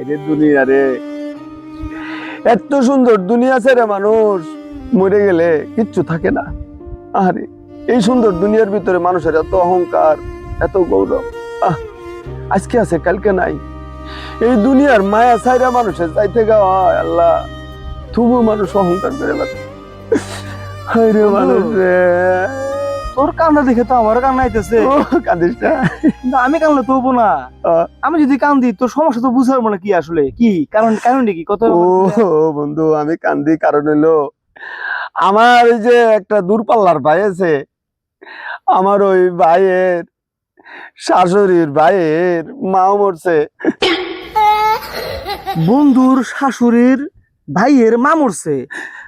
রে দুনিয়া রে, এত সুন্দর দুনিয়া ছেড়ে মানুষ মরে গেলে কিচ্ছু থাকে না। আরে এই সুন্দর দুনিয়ার ভিতরে মানুষের এত অহংকার, এত গৌরব, আজকে আছে কালকে নাই। এই দুনিয়ার মায়া ছাইরা মানুষের চাইতে গাওয়া আল্লাহ, তবু মানুষ অহংকার করে লাগে। হায় রে মানুষ রে, তোর কান্না দেখে তো আমারও কান্না আইতেছে। কাঁদিস না। কিন্তু আমি কানলে তো হবো না। আমি যদি কান্দি তোর সমস্যা তো বুঝতে পারবো না কি আসলে কি কারণ কি কত। ও বন্ধু, আমি কান্দি কারণ হইলো আমার এই যে একটা দূরপাল্লার ভাই আছে, আমার ওই ভাইয়ের শাশুড়ির ভাইয়ের মাও মরছে। বন্ধুর শাশুড়ির ভাইয়ের মা মরছে,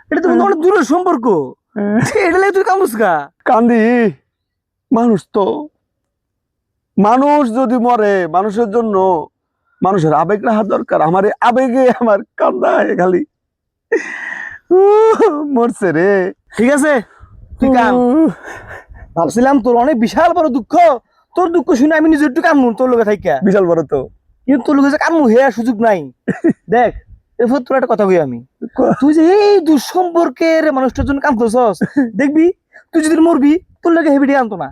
এটা তো অনেক দূরের সম্পর্ক। এটা লাগে তুই কান্দুস গা? কান্দি, মানুষ তো, মানুষ যদি মরে মানুষের জন্য মানুষের আবেগ রাখা দরকার। আমার এই আবেগে আমার কান্দা খালি। মরছে রে। ঠিক আছে তুই কান। ভাবছিলাম তোর অনেক বিশাল বড় দুঃখ, তোর দুঃখ শুনে আমি নিজে একটু কানমু তোর লোকে থাইকা। বিশাল বড় তো, কিন্তু তোর লোকে যে কানমু হে সুযোগ নাই। দেখ এরপর তোর একটা কথা কই আমি, তুই যে এই দুঃসম্পর্কের মানুষটার জন্য কান্দতেছস, দেখবি তুই যদি মরবি তোর লোকে হেবিডি আনতো না।